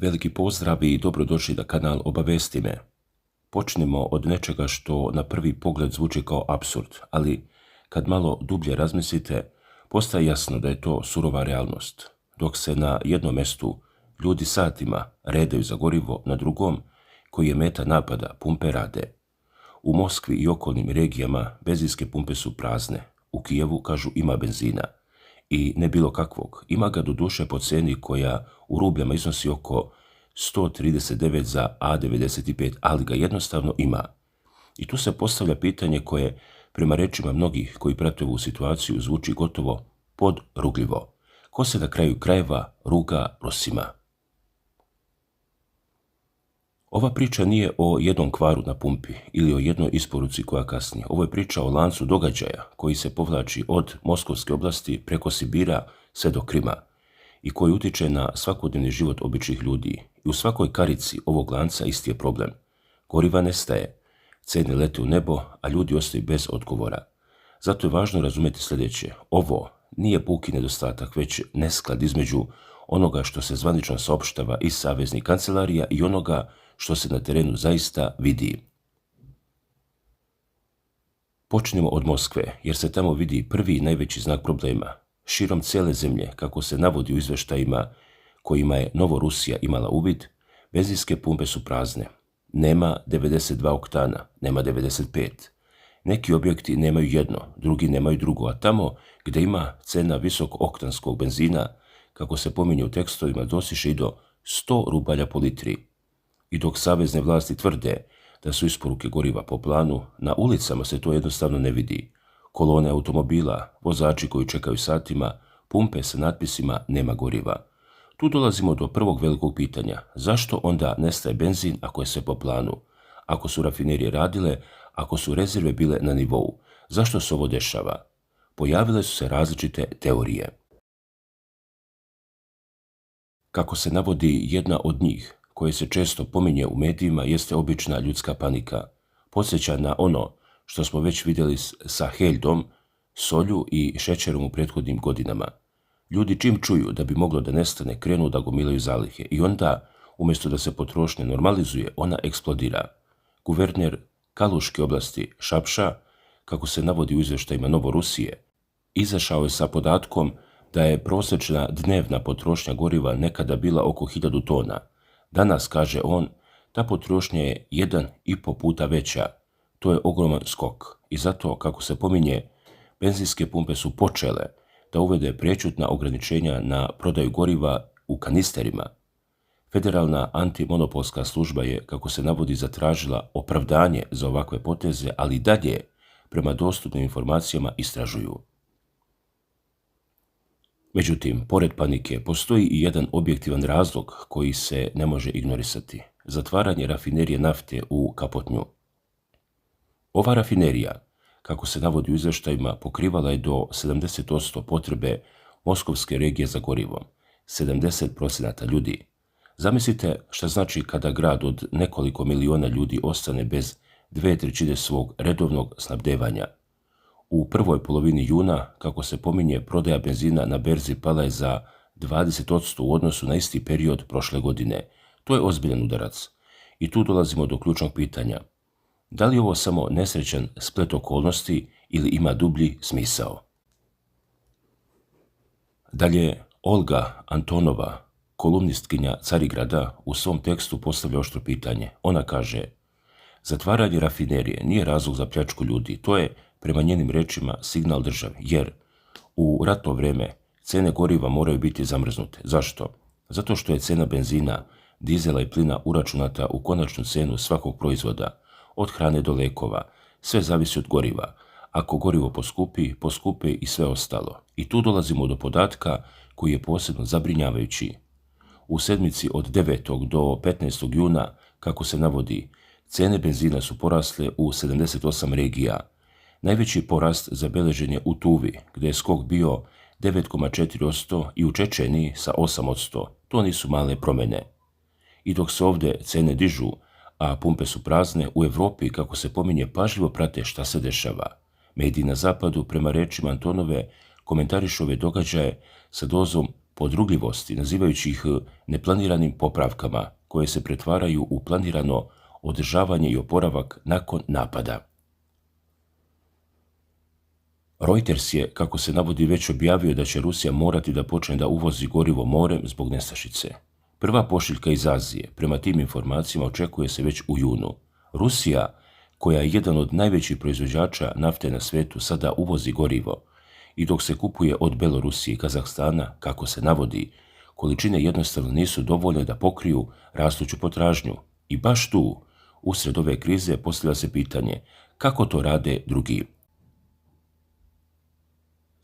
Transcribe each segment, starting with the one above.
Veliki pozdrav i dobrodošli na kanal Obavesti me. Počnemo od nečega što na prvi pogled zvuči kao apsurd, ali kad malo dublje razmislite, postaje jasno da je to surova realnost. Dok se na jednom mjestu ljudi satima redaju za gorivo, na drugom, koji je meta napada, pumpe rade. U Moskvi i okolnim regijama benzinske pumpe su prazne. U Kijevu, kažu, ima benzina. I ne bilo kakvog. Ima ga doduše po ceni koja u rubljama iznosi oko 139 za A95, ali ga jednostavno ima. I tu se postavlja pitanje koje, prema rečima mnogih koji prate ovu situaciju, zvuči gotovo podrugljivo. Ko se na kraju krajeva ruga Rusima? Ova priča nije o jednom kvaru na pumpi ili o jednoj isporuci koja kasnije. Ovo je priča o lancu događaja koji se povlači od Moskovske oblasti preko Sibira sve do Krima i koji utiče na svakodnevni život običnih ljudi. I u svakoj karici ovog lanca isti je problem. Goriva nestaje, cene lete u nebo, a ljudi ostaju bez odgovora. Zato je važno razumjeti sljedeće. Ovo nije puki nedostatak, već nesklad između onoga što se zvanično saopštava iz saveznih kancelarija i onoga što se na terenu zaista vidi. Počnemo od Moskve, jer se tamo vidi prvi i najveći znak problema. Širom cijele zemlje, kako se navodi u izveštajima kojima je Novorusija imala uvid, benzinske pumpe su prazne. Nema 92 oktana, nema 95. Neki objekti nemaju jedno, drugi nemaju drugo, a tamo gdje ima cena visok oktanskog benzina, kako se pominje u tekstovima, dosiše i do 100 rubalja po litri. I dok savezne vlasti tvrde da su isporuke goriva po planu, na ulicama se to jednostavno ne vidi. Kolone automobila, vozači koji čekaju satima, pumpe sa natpisima nema goriva. Tu dolazimo do prvog velikog pitanja. Zašto onda nestaje benzin ako je sve po planu? Ako su rafinerije radile, ako su rezerve bile na nivou, zašto se ovo dešava? Pojavile su se različite teorije. Kako se navodi, jedna od njih, koje se često pominje u medijima, jeste obična ljudska panika. Podsjeća na ono što smo već vidjeli sa heljdom, solju i šećerom u prethodnim godinama. Ljudi čim čuju da bi moglo da nestane, krenu da gomilaju zalihe i onda, umjesto da se potrošnja normalizuje, ona eksplodira. Guverner Kaluške oblasti Šapša, kako se navodi u izvještajima Novorusije, izašao je sa podatkom da je prosječna dnevna potrošnja goriva nekada bila oko 1000 tona. Danas, kaže on, ta potrošnja je 1,5 puta veća. To je ogroman skok i zato, kako se pominje, benzinske pumpe su počele da uvede prečutna ograničenja na prodaju goriva u kanisterima. Federalna antimonopolska služba je, kako se navodi, zatražila opravdanje za ovakve poteze, ali dalje, prema dostupnim informacijama, istražuju. Međutim, pored panike, postoji i jedan objektivan razlog koji se ne može ignorisati. Zatvaranje rafinerije nafte u Kapotnju. Ova rafinerija, kako se navodi u izvještajima, pokrivala je do 70% potrebe Moskovske regije za gorivom, 70% ljudi. Zamislite šta znači kada grad od nekoliko miliona ljudi ostane bez 2/3 svog redovnog snabdevanja. U prvoj polovini juna, kako se pominje, prodaja benzina na berzi pala je za 20% u odnosu na isti period prošle godine. To je ozbiljan udarac. I tu dolazimo do ključnog pitanja. Da li je ovo samo nesrećan splet okolnosti ili ima dublji smisao? Dalje, Olga Antonova, kolumnistkinja Carigrada, u svom tekstu postavlja oštro pitanje. Ona kaže: zatvaranje rafinerije nije razlog za pljačku ljudi, to je, prema njenim rečima, signal državi, jer u ratno vrijeme cene goriva moraju biti zamrznute. Zašto? Zato što je cena benzina, dizela i plina uračunata u konačnu cenu svakog proizvoda, od hrane do lekova. Sve zavisi od goriva. Ako gorivo poskupi, poskupi i sve ostalo. I tu dolazimo do podatka koji je posebno zabrinjavajući. U sedmici od 9. do 15. juna, kako se navodi, cene benzina su porasle u 78 regija. Najveći porast zabeležen je u Tuvi, gdje je skok bio 9,4% i u Čečeniji sa 8%. To nisu male promjene. I dok se ovdje cene dižu, a pumpe su prazne, u Europi, kako se pominje, pažljivo prate šta se dešava. Mediji na zapadu, prema rečima Antonove, komentarišu ove događaje sa dozom podrugljivosti, nazivajući ih neplaniranim popravkama koje se pretvaraju u planirano održavanje i oporavak nakon napada. Reuters je, kako se navodi, već objavio da će Rusija morati da počne da uvozi gorivo morem zbog nestašice. Prva pošiljka iz Azije, prema tim informacijama, očekuje se već u junu. Rusija, koja je jedan od najvećih proizvođača nafte na svetu, sada uvozi gorivo i dok se kupuje od Belorusije i Kazahstana, kako se navodi, količine jednostavno nisu dovoljne da pokriju rastuću potražnju. I baš tu, usred ove krize, postavlja se pitanje kako to rade drugi.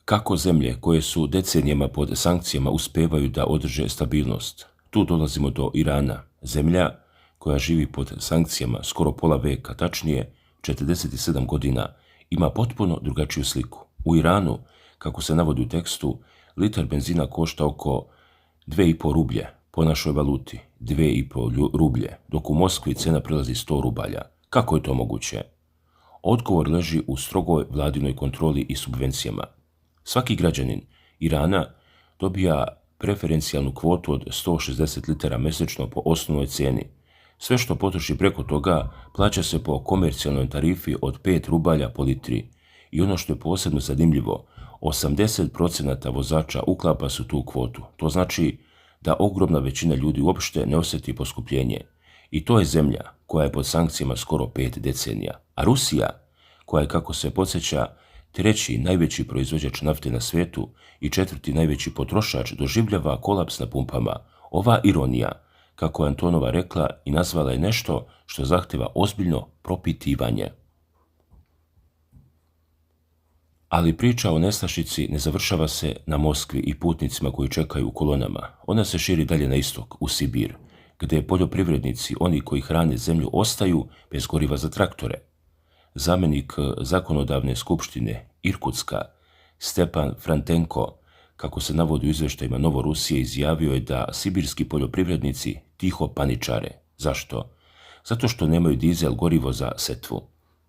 Kako zemlje koje su decenijama pod sankcijama uspevaju da održe stabilnost? Tu dolazimo do Irana, zemlja koja živi pod sankcijama skoro pola veka, tačnije 47 godina, ima potpuno drugačiju sliku. U Iranu, kako se navodi u tekstu, litar benzina košta oko 2,5 rublje po našoj valuti, 2,5 rublje, dok u Moskvi cena prelazi 100 rubalja. Kako je to moguće? Odgovor leži u strogoj vladinoj kontroli i subvencijama. Svaki građanin Irana dobija preferencijalnu kvotu od 160 litara mjesečno po osnovnoj cijeni. Sve što potroši preko toga plaća se po komercijalnoj tarifi od 5 rubalja po litri. I ono što je posebno zanimljivo, 80% vozača uklapa su tu kvotu. To znači da ogromna većina ljudi uopšte ne osjeti poskupljenje. I to je zemlja koja je pod sankcijama skoro 5 decenija. A Rusija, koja je, kako se podsjeća, treći najveći proizvođač nafte na svijetu i četvrti najveći potrošač, doživljava kolaps na pumpama. Ova ironija, kako je Antonova rekla i nazvala je nešto što zahteva ozbiljno propitivanje. Ali priča o nestašici ne završava se na Moskvi i putnicima koji čekaju u kolonama. Ona se širi dalje na istok, u Sibir, gdje poljoprivrednici, oni koji hrane zemlju, ostaju bez goriva za traktore. Zamjenik zakonodavne skupštine Irkutska, Stepan Frantenko, kako se navodi u izvještajima Novorusije, izjavio je da sibirski poljoprivrednici tiho paničare. Zašto? Zato što nemaju dizel gorivo za setvu.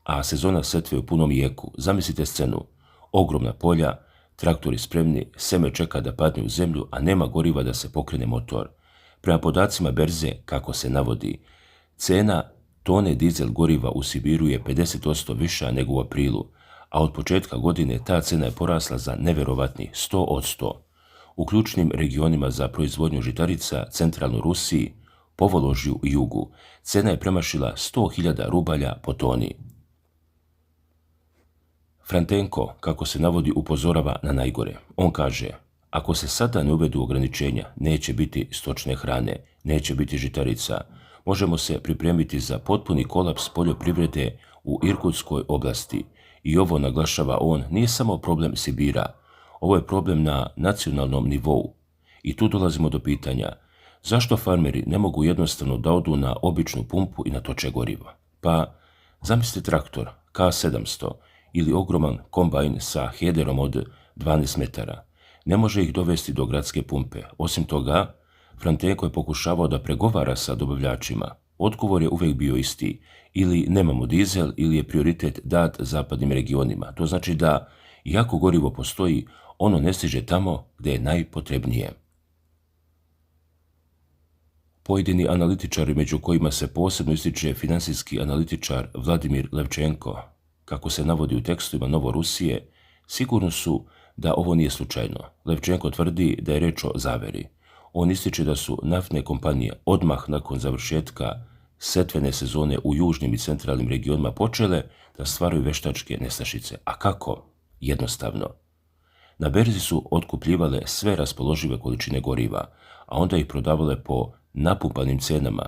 A sezona setve je u punom jeku. Zamislite scenu. Ogromna polja, traktori spremni, seme čeka da padne u zemlju, a nema goriva da se pokrene motor. Prema podacima berze, kako se navodi, cena tone dizel goriva u Sibiru je 50% viša nego u aprilu, a od početka godine ta cena je porasla za neverovatnih 100%. U ključnim regionima za proizvodnju žitarica, centralnoj Rusiji, Povoložju i jugu, cena je premašila 100.000 rubalja po toni. Frantenko, kako se navodi, upozorava na najgore. On kaže, ako se sada ne uvedu ograničenja, neće biti stočne hrane, neće biti žitarica, možemo se pripremiti za potpuni kolaps poljoprivrede u Irkutskoj oblasti. I ovo, naglašava on, nije samo problem Sibira, ovo je problem na nacionalnom nivou. I tu dolazimo do pitanja, zašto farmeri ne mogu jednostavno da odu na običnu pumpu i natoče gorivo? Pa, zamislite traktor K700 ili ogroman kombajn sa hederom od 12 metara. Ne može ih dovesti do gradske pumpe. Osim toga, Frantenko je pokušavao da pregovara sa dobavljačima. Odgovor je uvijek bio isti. Ili nemamo dizel ili je prioritet dat zapadnim regionima. To znači da, iako gorivo postoji, ono ne stiže tamo gdje je najpotrebnije. Pojedini analitičari, među kojima se posebno ističe financijski analitičar Vladimir Levčenko, kako se navodi u tekstovima Novorusije, sigurno su da ovo nije slučajno. Levčenko tvrdi da je reč o zaveri. On ističe da su naftne kompanije odmah nakon završetka setvene sezone u južnim i centralnim regionima počele da stvaraju veštačke nestašice. A kako? Jednostavno. Na berzi su otkupljivale sve raspoložive količine goriva, a onda ih prodavale po napumpanim cenama.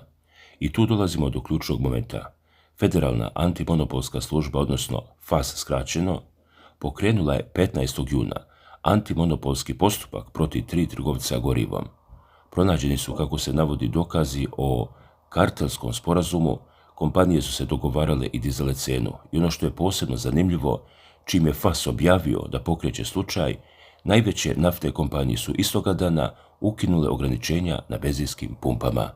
I tu dolazimo do ključnog momenta. Federalna antimonopolska služba, odnosno FAS skraćeno, pokrenula je 15. juna antimonopolski postupak protiv 3 trgovca gorivom. Pronađeni su, kako se navodi, dokazi o kartelskom sporazumu, kompanije su se dogovarale i dizale cenu. I ono što je posebno zanimljivo, čim je FAS objavio da pokreće slučaj, najveće naftne kompanije su istoga dana ukinule ograničenja na benzinskim pumpama.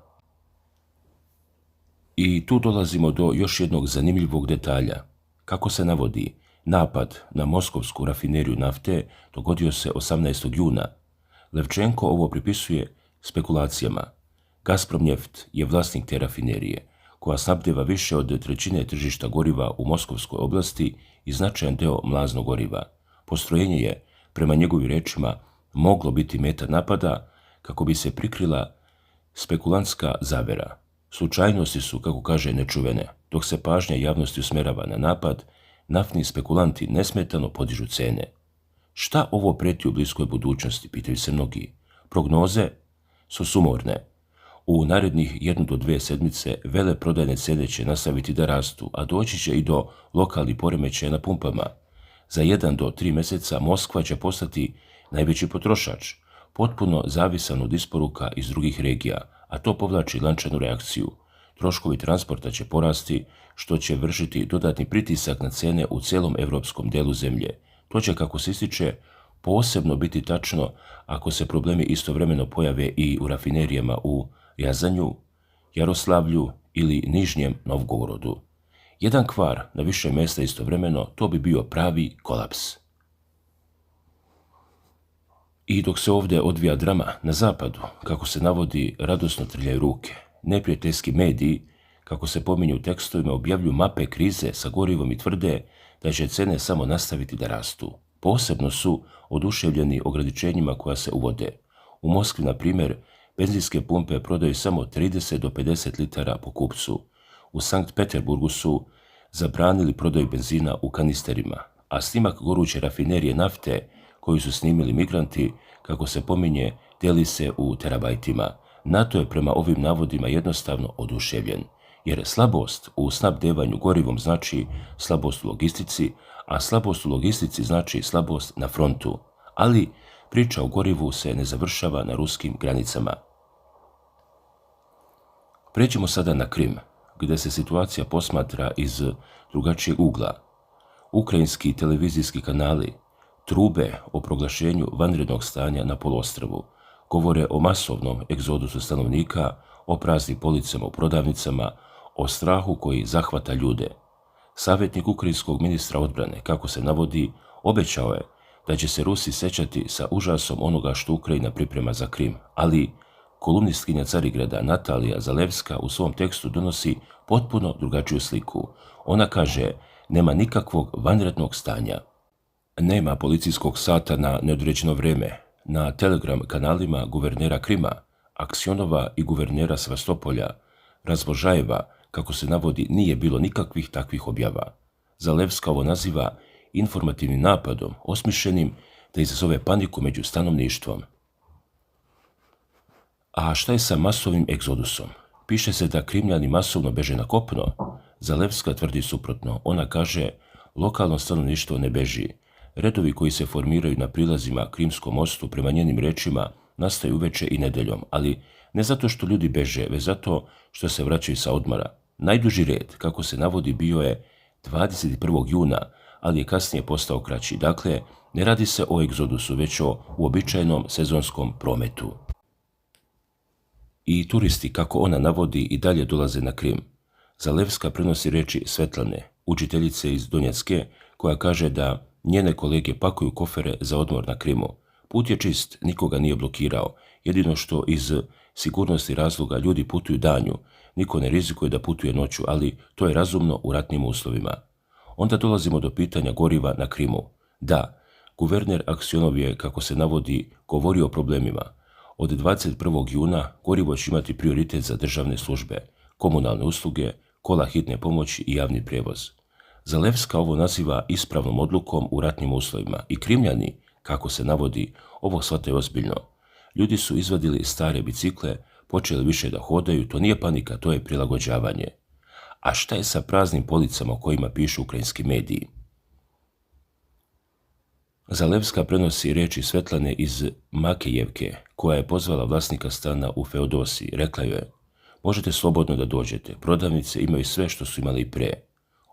I tu dolazimo do još jednog zanimljivog detalja. Kako se navodi, napad na moskovsku rafineriju nafte dogodio se 18. juna. Levčenko ovo pripisuje spekulacijama. Gazprom Neft je vlasnik te rafinerije, koja snabdeva više od trećine tržišta goriva u Moskovskoj oblasti i značajan deo mlaznog goriva. Postrojenje je, prema njegovim rečima, moglo biti meta napada kako bi se prikrila spekulantska zavera. Slučajnosti su, kako kaže, nečuvene. Dok se pažnja javnosti usmerava na napad, naftni spekulanti nesmetano podižu cene. Šta ovo preti u bliskoj budućnosti, pitaju se mnogi. Prognoze su sumorne. U narednih 1 do 2 sedmice veleprodajne cene će nastaviti da rastu, a doći će i do lokalnih poremećaja na pumpama. Za 1 do 3 mjeseca Moskva će postati najveći potrošač, potpuno zavisan od isporuka iz drugih regija, a to povlači lančanu reakciju. Troškovi transporta će porasti, što će vršiti dodatni pritisak na cene u cijelom europskom delu zemlje. To će, kako se ističe, posebno biti tačno ako se problemi istovremeno pojave i u rafinerijama u Jazanju, Jaroslavlju ili Nižnjem Novgorodu. Jedan kvar na više mjesta istovremeno, to bi bio pravi kolaps. I dok se ovdje odvija drama na zapadu, kako se navodi, radosno trljaju ruke. Neprijateljski mediji, kako se pominju u tekstovima, objavljuju mape krize sa gorivom i tvrde da će cene samo nastaviti da rastu. Posebno su oduševljeni ograničenjima koja se uvode. U Moskvi, na primjer, benzinske pumpe prodaju samo 30 do 50 litara po kupcu. U Sankt Peterburgu su zabranili prodaju benzina u kanisterima, a snimak goruće rafinerije nafte koju su snimili migranti, kako se pominje, deli se u terabajtima. NATO je prema ovim navodima jednostavno oduševljen, jer slabost u snabdevanju gorivom znači slabost u logistici, a slabost u logistici znači slabost na frontu. Ali priča o gorivu se ne završava na ruskim granicama. Pređemo sada na Krim, gdje se situacija posmatra iz drugačijeg ugla. Ukrajinski televizijski kanali trube o proglašenju vanrednog stanja na poluostrvu, govore o masovnom egzodusu stanovnika, o praznim policama u prodavnicama, o strahu koji zahvata ljude. Savjetnik ukrajinskog ministra odbrane, kako se navodi, obećao je da će se Rusi sećati sa užasom onoga što Ukrajina priprema za Krim, ali kolumnistkinja Carigrada Natalija Zalevska u svom tekstu donosi potpuno drugačiju sliku. Ona kaže, nema nikakvog vanrednog stanja. Nema policijskog sata na neodređeno vrijeme. Na Telegram kanalima guvernera Krima, Aksionova i guvernera Svastopolja, Razbožajeva, kako se navodi, nije bilo nikakvih takvih objava. Zalevska ovo naziva informativnim napadom, osmišljenim da izazove paniku među stanovništvom. A šta je sa masovnim egzodusom? Piše se da Krimljani masovno beže na kopno. Zalevska tvrdi suprotno. Ona kaže, lokalno stanovništvo ne beži. Redovi koji se formiraju na prilazima Krimskom mostu, prema njenim rečima, nastaju uveče i nedeljom, ali ne zato što ljudi beže, već zato što se vraćaju sa odmora. Najduži red, kako se navodi, bio je 21. juna, ali je kasnije postao kraći. Dakle, ne radi se o egzodusu, već o uobičajenom sezonskom prometu. I turisti, kako ona navodi, i dalje dolaze na Krim. Zalevska prenosi reči Svetlane, učiteljice iz Donjecke, koja kaže da njene kolege pakuju kofere za odmor na Krimu. Put je čist, nikoga nije blokirao. Jedino što iz sigurnosti razloga ljudi putuju danju. Niko ne rizikuje da putuje noću, ali to je razumno u ratnim uslovima. Onda dolazimo do pitanja goriva na Krimu. Da, guverner Aksionov je, kako se navodi, govorio o problemima. Od 21. juna gorivo će imati prioritet za državne službe, komunalne usluge, kola hitne pomoći i javni prijevoz. Zalevska ovo naziva ispravnom odlukom u ratnim uslovima i Krimljani, kako se navodi, ovo shvataju ozbiljno. Ljudi su izvadili stare bicikle, počeli više da hodaju, to nije panika, to je prilagođavanje. A šta je sa praznim policama o kojima pišu ukrajinski mediji? Zalevska prenosi reči Svetlane iz Makejevke, koja je pozvala vlasnika stana u Feodosiji. Rekla joj je, možete slobodno da dođete, prodavnice imaju sve što su imali i pre.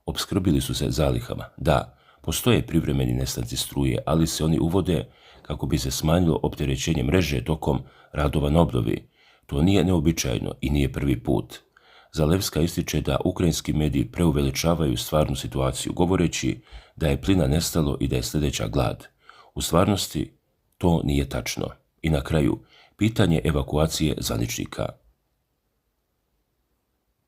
Opskrbili su se zalihama. Da, postoje privremeni nestanci struje, ali se oni uvode kako bi se smanjilo opterećenje mreže tokom radova na obnovi. To nije neobičajno i nije prvi put. Zalevska ističe da ukrajinski mediji preuveličavaju stvarnu situaciju, govoreći da je plina nestalo i da je sljedeća glad. U stvarnosti to nije tačno. I na kraju, pitanje evakuacije zvaničnika.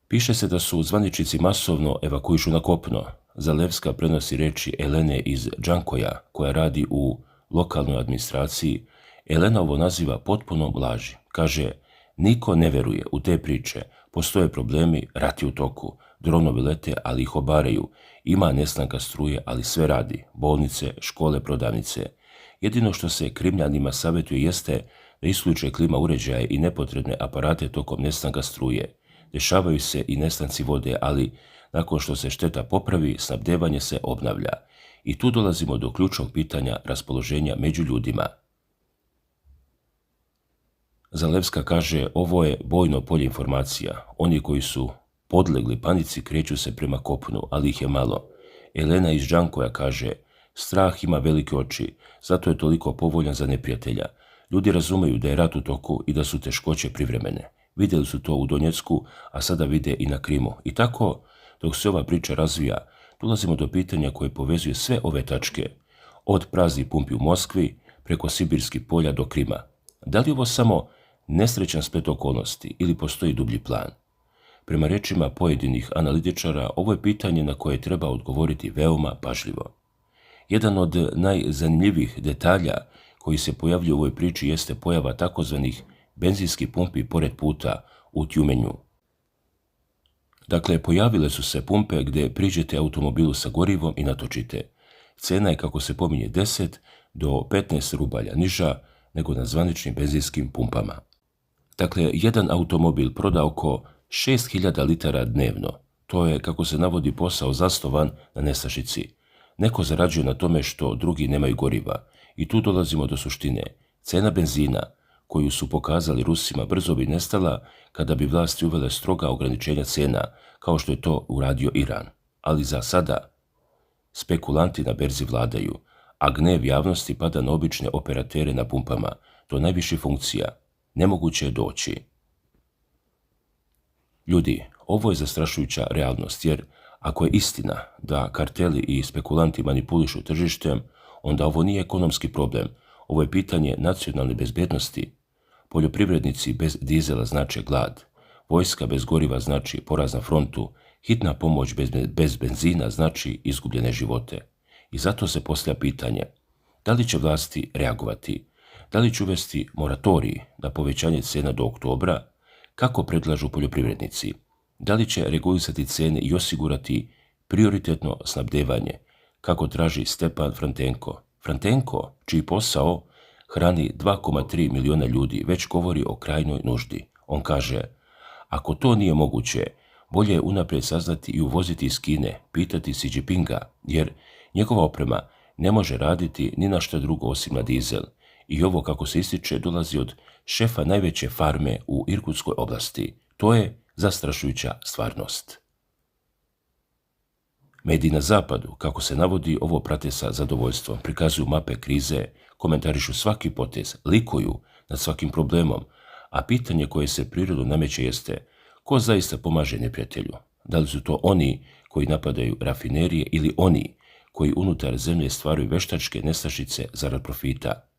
Piše se da su zvaničnici masovno evakuišu na kopno. Zalewska prenosi reči Elene iz Džankoja, koja radi u lokalnoj administraciji. Elena ovo naziva potpunom laži. Kaže, niko ne veruje u te priče, postoje problemi, rat je u toku, dronovi lete, ali ih obaraju, ima nestanka struje, ali sve radi, bolnice, škole, prodavnice. Jedino što se Krimljanima savjetuje jeste da isključe klima uređaje i nepotrebne aparate tokom nestanka struje. Dešavaju se i nestanci vode, ali nakon što se šteta popravi, snabdevanje se obnavlja. I tu dolazimo do ključnog pitanja raspoloženja među ljudima. Zalewska kaže, ovo je bojno polje informacija. Oni koji su podlegli panici kreću se prema kopnu, ali ih je malo. Elena iz Džankoja kaže, strah ima velike oči, zato je toliko povoljan za neprijatelja. Ljudi razumeju da je rat u toku i da su teškoće privremene. Vidjeli su to u Donjecku, a sada vide i na Krimu. I tako, dok se ova priča razvija, dolazimo do pitanja koje povezuje sve ove tačke, od praznih pumpi u Moskvi, preko sibirskih polja do Krima. Da li ovo samo nesrećan splet okolnosti ili postoji dublji plan? Prema rečima pojedinih analitičara, ovo je pitanje na koje treba odgovoriti veoma pažljivo. Jedan od najzanimljivijih detalja koji se pojavljuje u ovoj priči jeste pojava takozvanih benzinskih pumpi pored puta u Tjumenju. Dakle, pojavile su se pumpe gdje priđete automobilu sa gorivom i natočite. Cena je, kako se pominje, 10 do 15 rubalja niža nego na zvaničnim benzinskim pumpama. Dakle, jedan automobil proda oko 6000 litara dnevno. To je, kako se navodi, posao zasnovan na nestašici. Neko zarađuje na tome što drugi nemaju goriva. I tu dolazimo do suštine. Cena benzina, koju su pokazali Rusima, brzo bi nestala kada bi vlasti uvele stroga ograničenja cena, kao što je to uradio Iran. Ali za sada spekulanti na berzi vladaju, a gnev javnosti pada na obične operatere na pumpama, do najviših funkcija. Nemoguće je doći. Ljudi, ovo je zastrašujuća realnost, jer ako je istina da karteli i spekulanti manipulišu tržištem, onda ovo nije ekonomski problem, ovo je pitanje nacionalne bezbednosti. Poljoprivrednici bez dizela znače glad, vojska bez goriva znači poraz na frontu, hitna pomoć bez benzina znači izgubljene živote. I zato se postavlja pitanje, da li će vlasti reagovati, da li će uvesti moratorij na povećanje cena do oktobra, kako predlažu poljoprivrednici, da li će regulisati cene i osigurati prioritetno snabdevanje, kako traži Stepan Frantenko. Frantenko, čiji posao hrani 2,3 miliona ljudi, već govori o krajnjoj nuždi. On kaže, ako to nije moguće, bolje je unaprijed saznati i uvoziti iz Kine, pitati Xi Jinpinga, jer njegova oprema ne može raditi ni na što drugo osim na dizel. I ovo, kako se ističe, dolazi od šefa najveće farme u Irkutskoj oblasti. To je zastrašujuća stvarnost. Mediji na zapadu, kako se navodi, ovo prate sa zadovoljstvom, prikazuju mape krize, komentarišu svaki potez, likuju nad svakim problemom, a pitanje koje se prirodno nameće jeste ko zaista pomaže neprijatelju? Da li su to oni koji napadaju rafinerije ili oni koji unutar zemlje stvaraju veštačke nestašice zarad profita?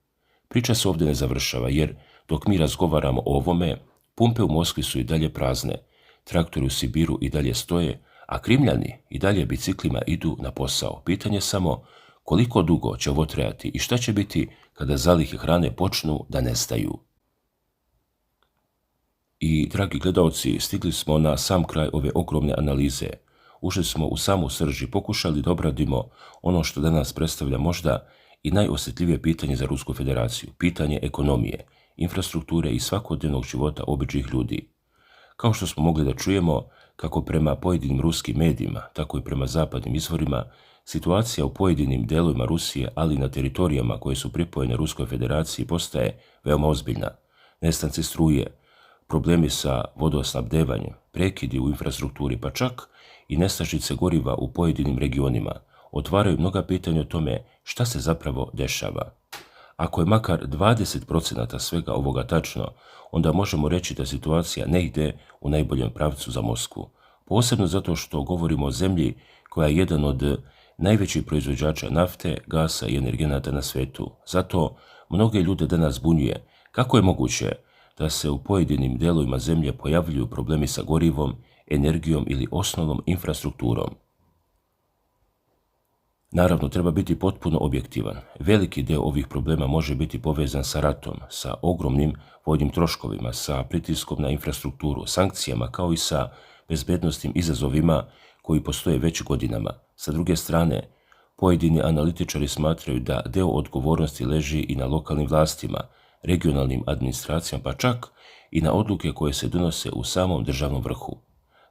Priča se ovdje ne završava, jer dok mi razgovaramo o ovome, pumpe u Moskvi su i dalje prazne, traktori u Sibiru i dalje stoje, a Krimljani i dalje biciklima idu na posao. Pitanje samo koliko dugo će ovo trajati i šta će biti kada zalihe hrane počnu da nestaju. I, dragi gledalci, stigli smo na sam kraj ove ogromne analize. Ušli smo u samu srž i pokušali da obradimo ono što danas predstavlja možda i najosjetljivije pitanje za Rusku federaciju, pitanje ekonomije, infrastrukture i svakodnevnog života običnih ljudi. Kao što smo mogli da čujemo, kako prema pojedinim ruskim medijima, tako i prema zapadnim izvorima, situacija u pojedinim delovima Rusije, ali i na teritorijama koje su pripojene Ruskoj federaciji, postaje veoma ozbiljna. Nestanci struje, problemi sa vodosnabdevanjem, prekidi u infrastrukturi, pa čak i nestašice goriva u pojedinim regionima, otvaraju mnoga pitanja o tome šta se zapravo dešava. Ako je makar 20% svega ovoga tačno, onda možemo reći da situacija ne ide u najboljem pravcu za Moskvu. Posebno zato što govorimo o zemlji koja je jedan od najvećih proizvođača nafte, gasa i energenata na svetu. Zato mnoge ljude danas zbunjuje Kako je moguće da se u pojedinim delovima zemlje pojavljuju problemi sa gorivom, energijom ili osnovnom infrastrukturom? Naravno, treba biti potpuno objektivan. Veliki deo ovih problema može biti povezan sa ratom, sa ogromnim vojnim troškovima, sa pritiskom na infrastrukturu, sankcijama, kao i sa bezbednosnim izazovima koji postoje već godinama. Sa druge strane, pojedini analitičari smatraju da deo odgovornosti leži i na lokalnim vlastima, regionalnim administracijama, pa čak i na odluke koje se donose u samom državnom vrhu.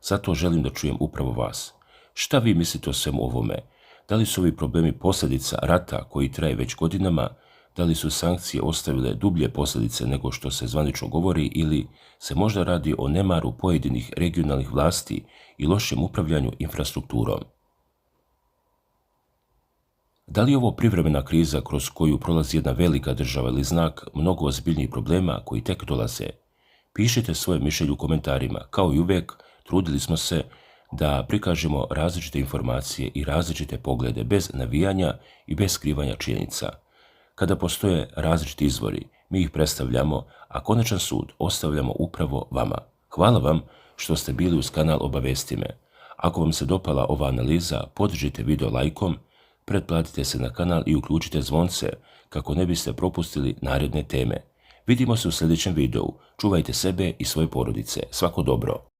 Zato želim da čujem upravo vas. Šta vi mislite o svemu ovome? Da li su ovi problemi posljedica rata koji traje već godinama, da li su sankcije ostavile dublje posljedice nego što se zvanično govori ili se možda radi o nemaru pojedinih regionalnih vlasti i lošem upravljanju infrastrukturom? Da li je ovo privremena kriza kroz koju prolazi jedna velika država ili znak mnogo ozbiljnijih problema koji tek dolaze? Pišite svoje mišljenje u komentarima. Kao i uvijek, trudili smo se da prikažemo različite informacije i različite poglede bez navijanja i bez skrivanja činjenica. Kada postoje različiti izvori, mi ih predstavljamo, a konačan sud ostavljamo upravo vama. Hvala vam što ste bili uz kanal Obavesti me. Ako vam se dopala ova analiza, podržite video lajkom, pretplatite se na kanal i uključite zvonce kako ne biste propustili naredne teme. Vidimo se u sljedećem videu. Čuvajte sebe i svoje porodice. Svako dobro!